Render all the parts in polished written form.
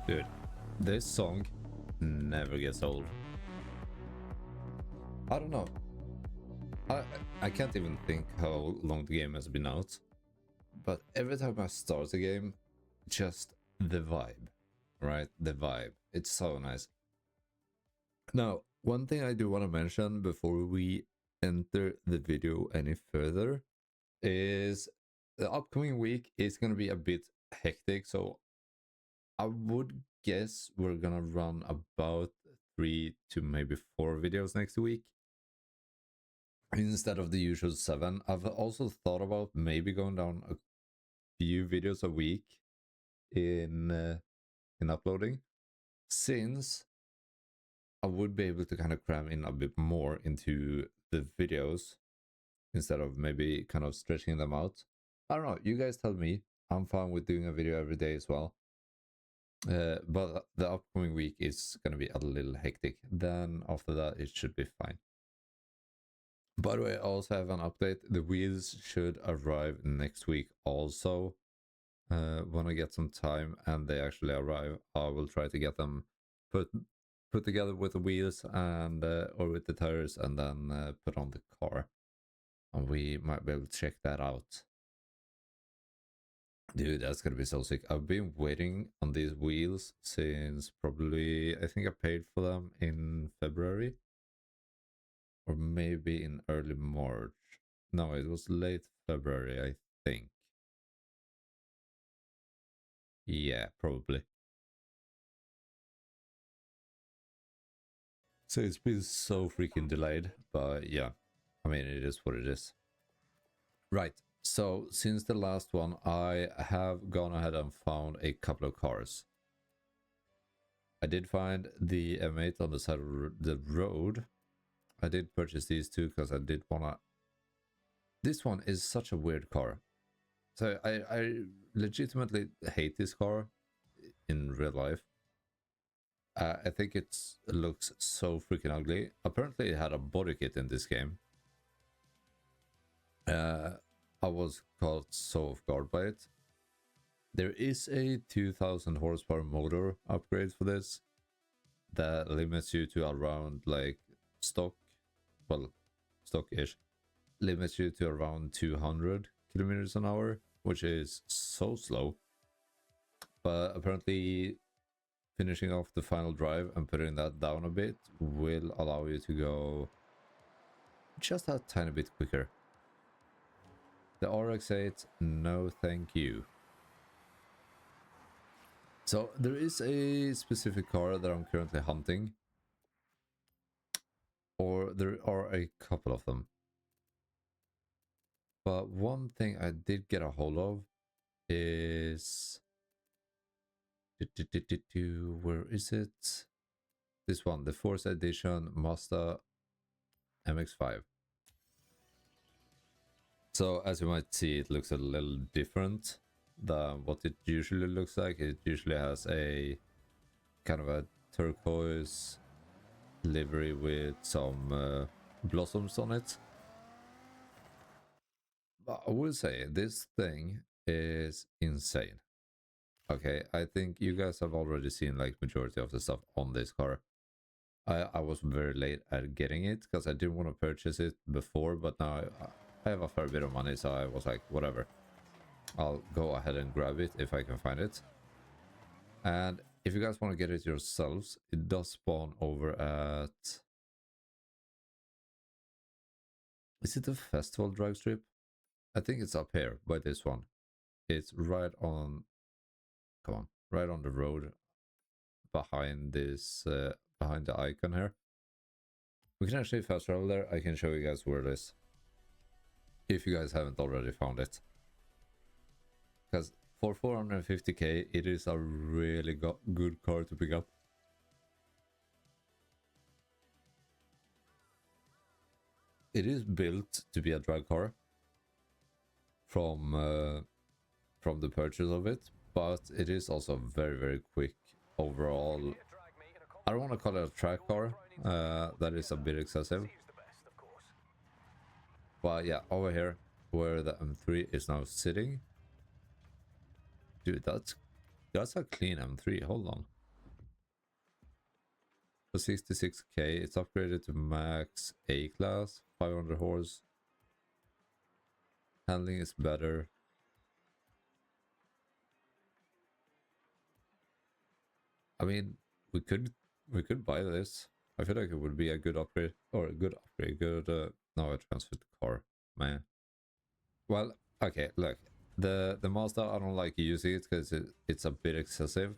Dude, this song never gets old. I don't know. I can't even think how long the game has been out. But every time I start a game, just the vibe, right? The vibe. It's so nice. Now, one thing I do want to mention before we enter the video any further is the upcoming week is going to be a bit hectic. So I would guess we're going to run about 3 to maybe 4 videos next week instead of the usual 7. I've also thought about maybe going down a few videos a week in uploading, since I would be able to kind of cram in a bit more into the videos instead of maybe kind of stretching them out. I don't know, you guys tell me. I'm fine with doing a video every day as well. But the upcoming week is going to be a little hectic. Then after that, it should be fine. By the way, I also have an update. The wheels should arrive next week also. When I get some time and they actually arrive, I will try to get them put together with the wheels and or with the tires, and then put on the car. And we might be able to check that out. Dude, that's gonna be so sick. I've been waiting on these wheels since probably, I think I paid for them in February. Or maybe in early March. No, it was late February, I think. Yeah, probably. So it's been so freaking delayed, but yeah, I mean, it is what it is. Right, so since the last one, I have gone ahead and found a couple of cars. I did find the M8 on the side of the road. I did purchase these two because I did want to... This one is such a weird car. So I legitimately hate this car in real life. I think it looks so freaking ugly. Apparently it had a body kit in this game. I was caught so off guard by it. There is a 2000 horsepower motor upgrade for this that limits you to around like stock, well, stock-ish, limits you to around 200 kilometers an hour, which is so slow. But apparently finishing off the final drive and putting that down a bit will allow you to go just a tiny bit quicker. The RX-8, no thank you. So there is a specific car that I'm currently hunting, or there are a couple of them. But one thing I did get a hold of is... Where is it? This one, the Force Edition Mazda MX-5. So as you might see, it looks a little different than what it usually looks like. It usually has a kind of a turquoise livery with some blossoms on it. But I will say this thing is insane. Okay, I think you guys have already seen like majority of the stuff on this car. I was very late at getting it because I didn't want to purchase it before, but now I have a fair bit of money, so I was like, whatever. I'll go ahead and grab it if I can find it. And if you guys want to get it yourselves, it does spawn over at... Is it the Festival drag strip? I think it's up here by this one. It's right on... Come on, right on the road behind this, behind the icon here. We can actually fast travel there. I can show you guys where it is, if you guys haven't already found it. Because for 450k, it is a really good car to pick up. It is built to be a drag car from the purchase of it, but it is also very, very quick overall. I don't want to call it a track car, that is a bit excessive. But yeah, over here where the M3 is now sitting, dude, that's a clean M3. Hold on, for 66k. It's upgraded to max A class, 500 horse. Handling is better. I mean, we could buy this. I feel like it would be a good upgrade, or a good upgrade. No, I transferred the car, man. Well, okay, look, the Mazda, I don't like using it because it's a bit excessive.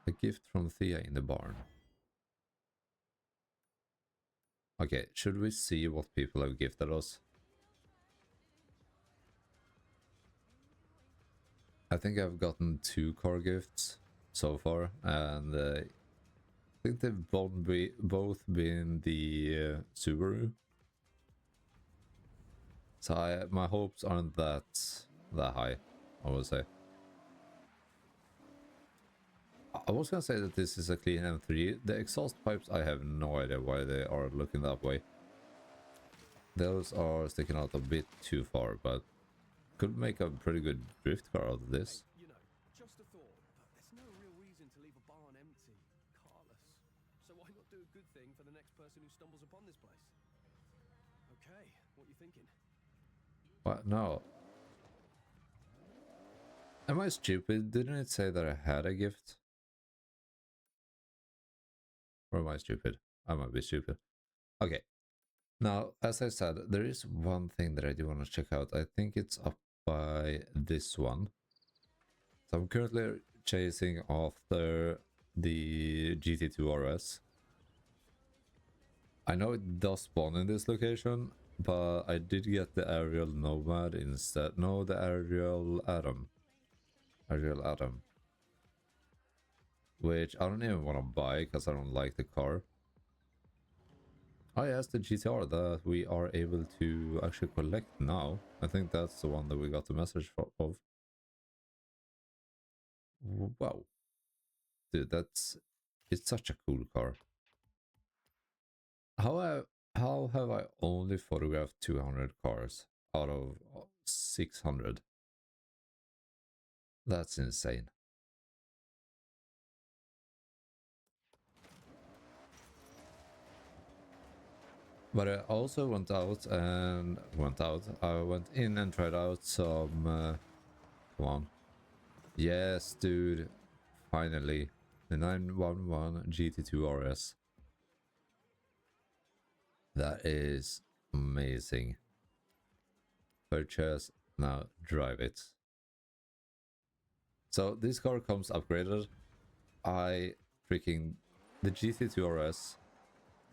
A gift from Thea in the barn. Okay, should we see what people have gifted us? I think I've gotten 2 car gifts so far, and I think they've both been the Subaru. So my hopes aren't that high, I would say. I was gonna say that this is a clean M3. The exhaust pipes, I have no idea why they are looking that way. Those are sticking out a bit too far, but could make a pretty good drift car out of this. Hey, you know, just a thought, but there's no real reason to leave a barn empty, carless. So why not do a good thing for the next person who stumbles upon this place? Okay, what are you thinking? What? No. Am I stupid? Didn't it say that I had a gift? Or am I stupid? I might be stupid. Okay. Now, as I said, there is one thing that I do want to check out. I think it's up by this one. So I'm currently chasing after the GT2 RS. I know it does spawn in this location, but I did get the Aerial Nomad instead. No, the Aerial Atom. Aerial Atom. Which I don't even want to buy because I don't like the car. Oh yeah, it's the GTR that we are able to actually collect now. I think that's the one that we got the message of. Wow. Dude, it's such a cool car. How have I only photographed 200 cars out of 600? That's insane. But I also went in and tried out some, come on. Yes, dude. Finally. The 911 GT2 RS. That is amazing. Purchase, now drive it. So this car comes upgraded. The GT2 RS.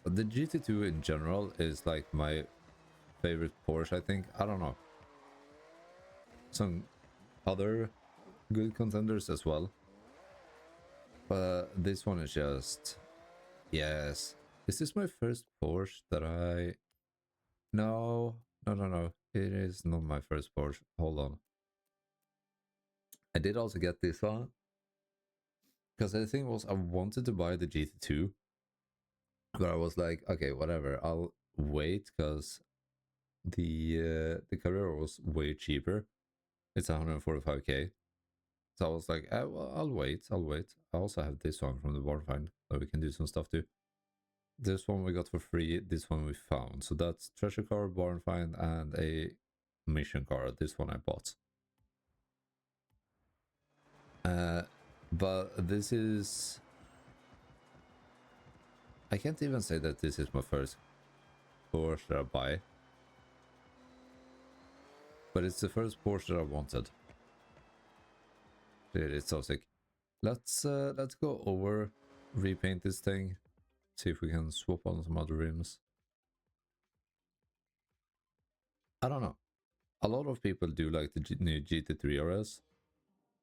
The GT2 in general is like my favorite Porsche, I think. I don't know. Some other good contenders as well. But this one is just... Yes. Is this my first Porsche that I... No. No. It is not my first Porsche. Hold on. I did also get this one. Because the thing was, I wanted to buy the GT2. But I was like, okay, whatever. I'll wait because the Carrera was way cheaper. It's 145k. So I was like, well, I'll wait. I also have this one from the barn find that we can do some stuff to. This one we got for free. This one we found. So that's treasure car, barn find, and a mission car. This one I bought. But this is... I can't even say that this is my first Porsche that I buy. But it's the first Porsche that I wanted. Dude, it's so sick. Let's go over, repaint this thing, see if we can swap on some other rims. I don't know. A lot of people do like the new GT3 RS,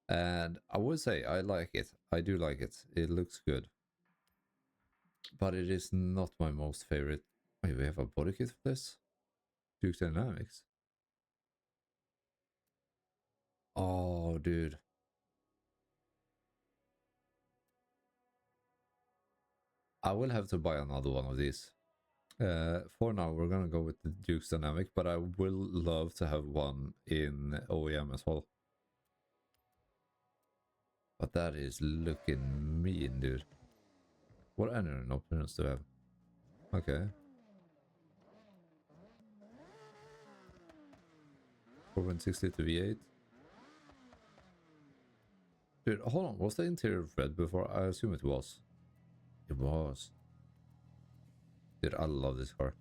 and I would say I like it. I do like it. It looks good, but it is not my most favorite. Wait, we have a body kit for this? Duke Dynamics. Oh, dude. I will have to buy another one of these. For now, we're gonna go with the Duke's Dynamic, but I will love to have one in OEM as well. But that is looking mean, dude. What engine options do we have? Okay. 4.60 to V8. Dude, hold on. Was the interior red before? I assume it was. It was. Dude, I love this car.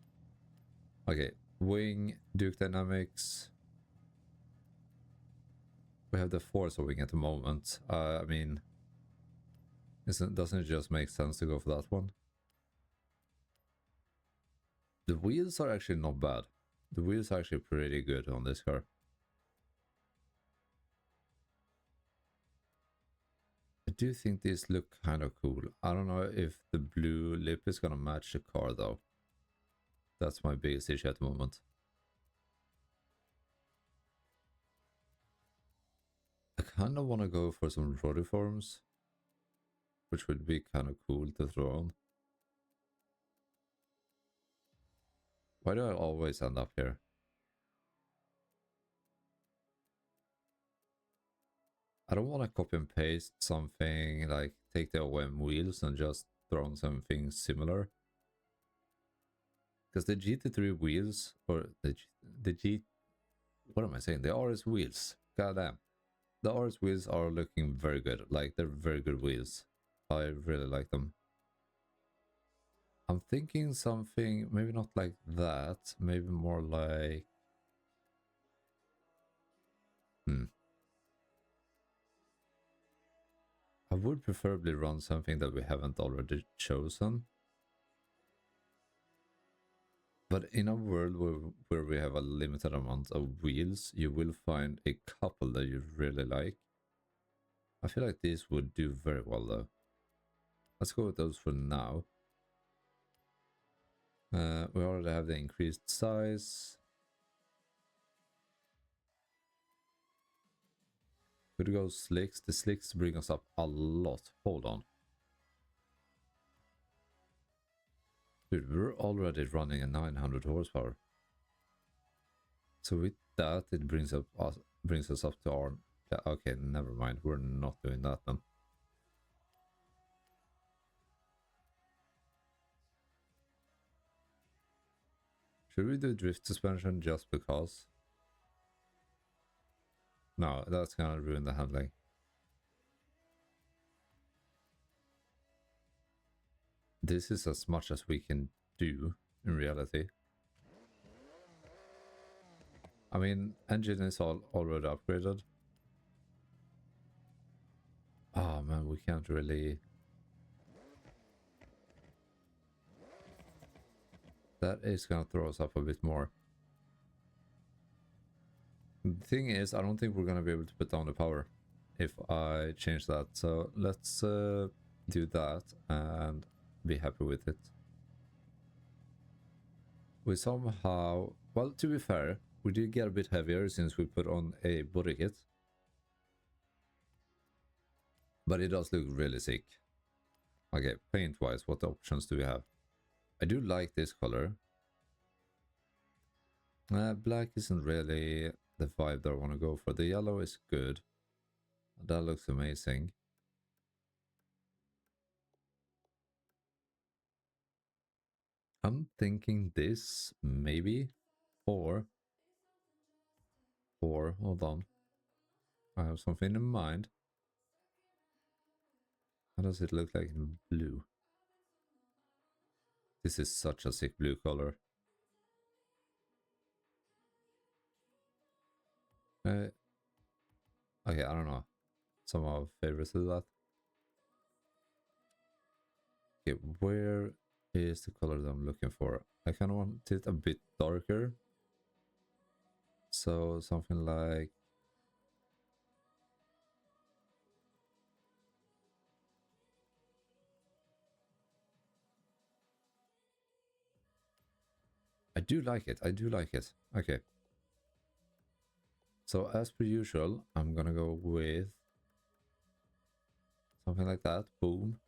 Okay. Wing, Duke Dynamics. We have the Forza wing at the moment. I mean, doesn't it just make sense to go for that one? The wheels are actually not bad. The wheels are actually pretty good on this car. I do think these look kind of cool. I don't know if the blue lip is gonna match the car though. That's my biggest issue at the moment. I kind of want to go for some rodiforms, which would be kind of cool to throw on. Why do I always end up here? I don't want to copy and paste something, like take the OM wheels and just throw on something similar. Because the GT3 wheels, or what am I saying? The RS wheels, goddamn. The RS wheels are looking very good. Like, they're very good wheels. I really like them. I'm thinking something, maybe not like that, maybe more like... I would preferably run something that we haven't already chosen. But in a world where we have a limited amount of wheels, you will find a couple that you really like. I feel like these would do very well though. Let's go with those for now. We already have the increased size. Could go slicks. The slicks bring us up a lot. Hold on. Dude, we're already running a 900 horsepower. So with that, it brings us up to our... Okay, never mind. We're not doing that then. Should we do drift suspension just because? No, that's gonna ruin the handling. This is as much as we can do in reality. I mean, engine is already upgraded. Oh man, we can't really... That is gonna throw us up a bit more. The thing is, I don't think we're gonna be able to put down the power if I change that. So let's do that and be happy with it. We somehow... Well, to be fair, we did get a bit heavier since we put on a body kit. But it does look really sick. Okay, paint-wise, what options do we have? I do like this color. Black isn't really the vibe that I want to go for. The yellow is good. That looks amazing. I'm thinking this, maybe. Or, hold on. I have something in mind. How does it look like in blue? This is such a sick blue color. Okay, I don't know. Some of our favorites do that. Okay, where is the color that I'm looking for? I kind of want it a bit darker. So something like... I do like it. I do like it. Okay. So as per usual, I'm gonna go with something like that. Boom.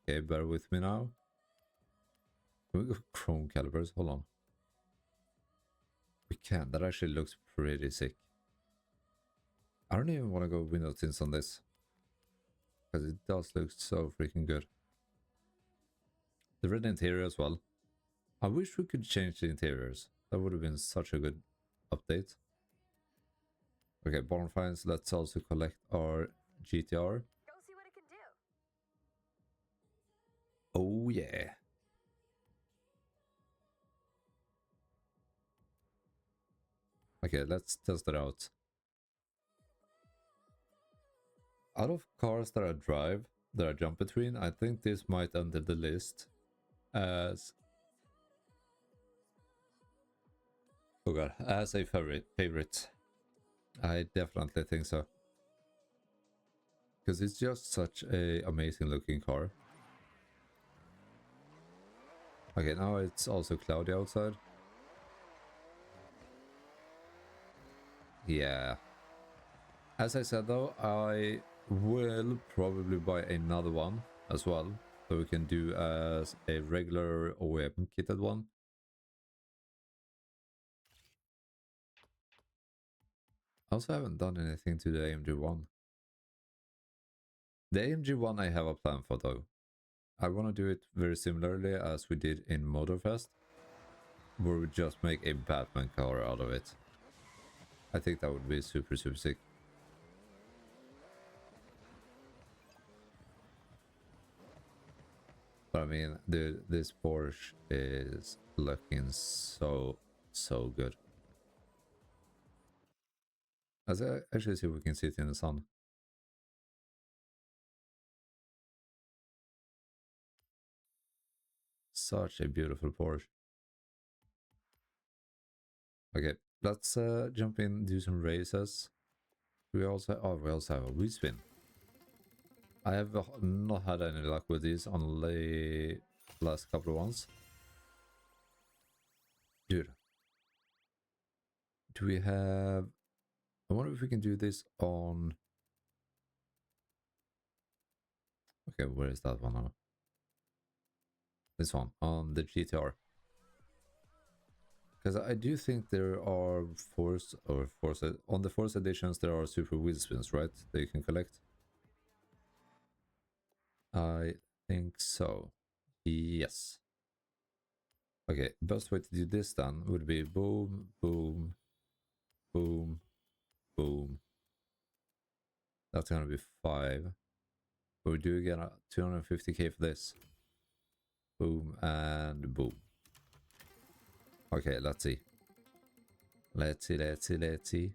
Okay, bear with me now. Can we go chrome calipers? Hold on. We can. That actually looks pretty sick. I don't even want to go window tints on this. because it does look so freaking good. The red interior as well. I wish we could change the interiors. That would have been such a good update. Okay, bonfires. Let's also collect our GTR. Go see what it can do. Oh yeah. Okay, let's test it out. Out of cars that I drive, that I jump between, I think this might enter the list as... oh god, as a favorite. I definitely think so. Because it's just such a amazing looking car. Okay, now it's also cloudy outside. Yeah. As I said though, I will probably buy another one as well. So we can do as a regular OEM kitted one. I also haven't done anything to the AMG 1. The AMG 1 I have a plan for though. I want to do it very similarly as we did in Motorfest, where we just make a Batman car out of it. I think that would be super sick. But I mean, dude, this Porsche is looking so good. Let's actually see if we can sit in the sun. Such a beautiful Porsche. Okay, let's jump in, do some races. We also have a wheel spin. I have not had any luck with these on the last couple of ones. Dude. Do we have... I wonder if we can do this on... okay, where is that one now? This one, on the GTR. Because I do think there are on the Force editions there are super wheel spins, right? That you can collect. I think so. Yes. Okay, best way to do this then would be boom, boom, boom, boom. That's gonna be 5. But we do get 250k for this. Boom and boom. Okay, let's see. Let's see.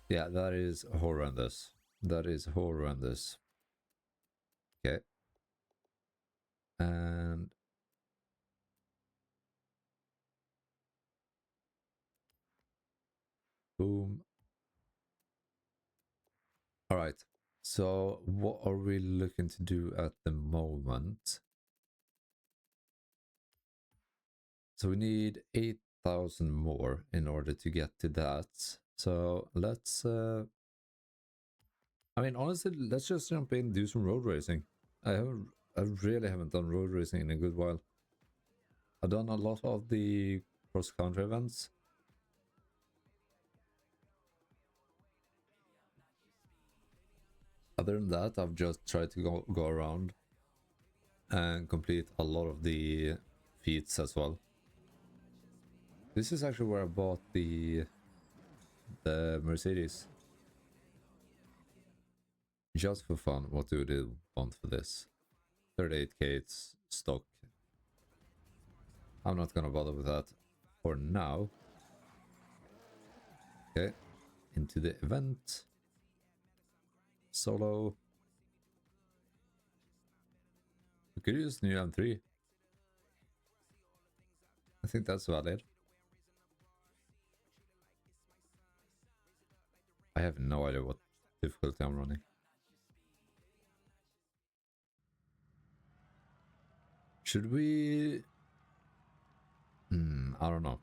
Yeah, that is horrendous. That is horrendous. Okay. And... boom. Alright. So, what are we looking to do at the moment? So we need 8,000 more in order to get to that. So let's, I mean, honestly, let's just jump in and do some road racing. I really haven't done road racing in a good while. I've done a lot of the cross-country events. Other than that, I've just tried to go around and complete a lot of the feats as well. This is actually where I bought the Mercedes. Just for fun, what do we want for this? 38k, it's stock. I'm not gonna bother with that for now. Okay, into the event. Solo. We could use new M3. I think that's valid. I have no idea what difficulty I'm running. Should we... I don't know.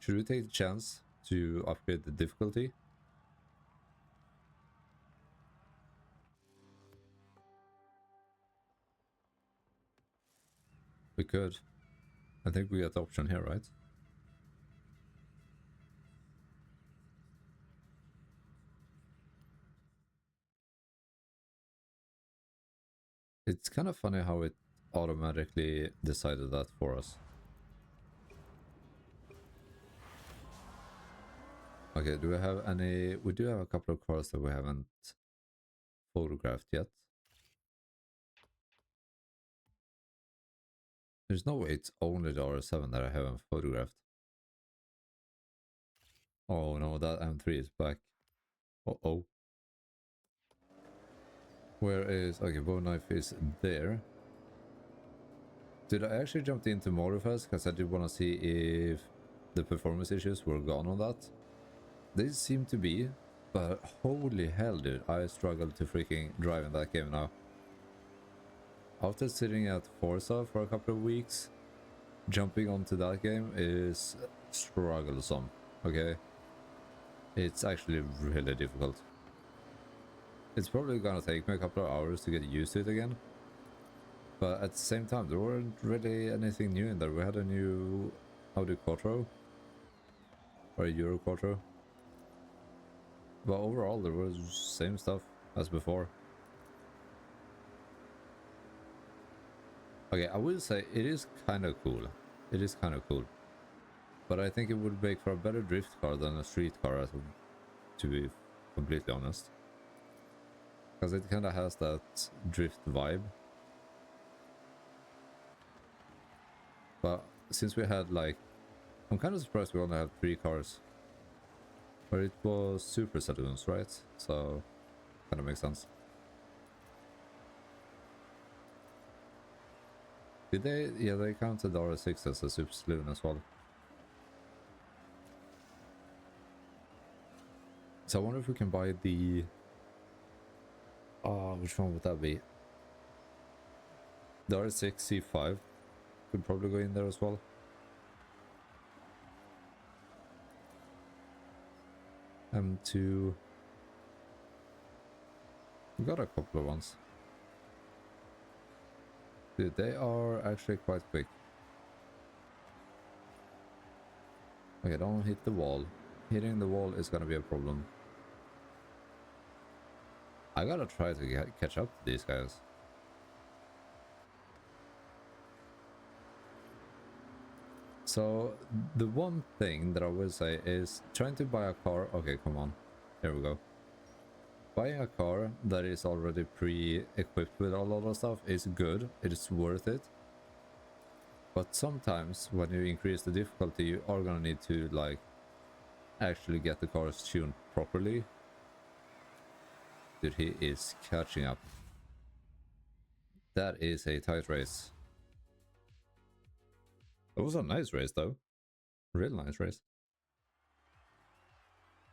Should we take the chance to upgrade the difficulty? We could. I think we got the option here, right? It's kind of funny how it automatically decided that for us. Okay, do we have any... We do have a couple of cars that we haven't photographed yet. There's no way it's only the R7 that I haven't photographed. Oh no, that M3 is back. Uh-oh. Where is... Okay, bone knife is there. Did I actually jump into Motorfest because I did want to see if the performance issues were gone on that? They seem to be, but holy hell dude, I struggle to freaking drive in that game now. After sitting at Forza for a couple of weeks, jumping onto that game is strugglesome, okay? It's actually really difficult. It's probably gonna take me a couple of hours to get used to it again. But at the same time, there weren't really anything new in there. We had a new Audi Quattro. Or a Euro Quattro. But overall, there was same stuff as before. Okay, I will say it is kind of cool. It is kind of cool. But I think it would make for a better drift car than a street car, to be completely honest. Because it kind of has that drift vibe. But since we had like... I'm kind of surprised we only have 3 cars. But it was Super Saloons, right? So, kind of makes sense. Did they? Yeah, they counted the RS6 as a Super Saloon as well. So I wonder if we can buy the... Oh, which one would that be? The RS6 C5 could probably go in there as well. M2. We got a couple of ones. Dude, they are actually quite quick. Okay, don't hit the wall. Hitting the wall is gonna be a problem. I gotta try to catch up to these guys. So, the one thing that I will say is trying to buy a car... Okay, come on. Here we go. Buying a car that is already pre-equipped with a lot of stuff is good. It is worth it. But sometimes when you increase the difficulty, you are gonna need to like actually get the cars tuned properly. Dude, he is catching up. That is a tight race. It was a nice race though. Real nice race.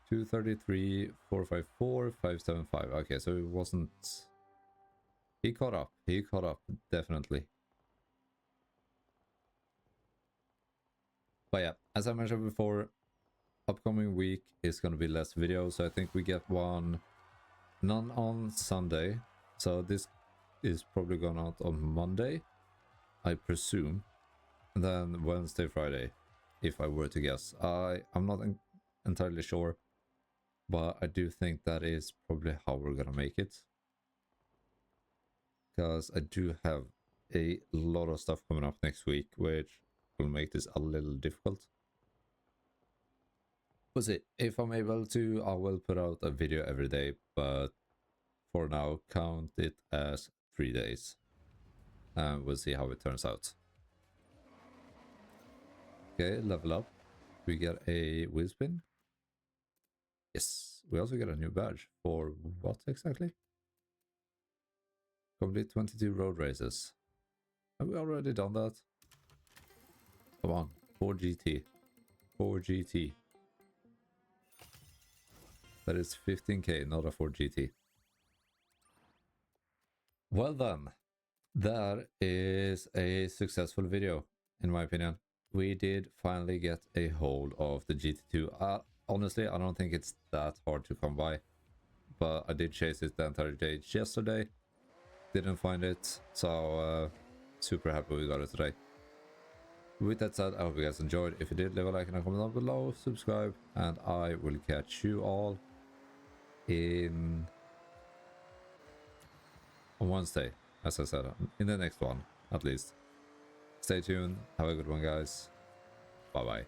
233, 454, 575. Okay, so it wasn't... He caught up. He caught up, definitely. But yeah, as I mentioned before, upcoming week is going to be less videos. So I think we get none on Sunday. So this is probably going out on Monday, I presume. And then Wednesday, Friday, if I were to guess. I'm not entirely sure. But I do think that is probably how we're gonna make it. Because I do have a lot of stuff coming up next week, which will make this a little difficult. We'll see. If I'm able to, I will put out a video every day, but for now, count it as 3 days. And we'll see how it turns out. Okay, level up. We get a wheel spin. Yes, we also get a new badge. For what exactly? Complete 22 road races. Have we already done that? Come on, 4GT. 4GT. That is 15k, not a 4GT. Well done. That is a successful video, in my opinion. We did finally get a hold of the GT2. Honestly, I don't think it's that hard to come by. But I did chase it the entire day yesterday. Didn't find it, so super happy we got it today. With that said, I hope you guys enjoyed. If you did, leave a like and a comment down below, subscribe, and I will catch you all on Wednesday. as I said, in the next one, at least. Stay tuned. Have a good one, guys. Bye-bye.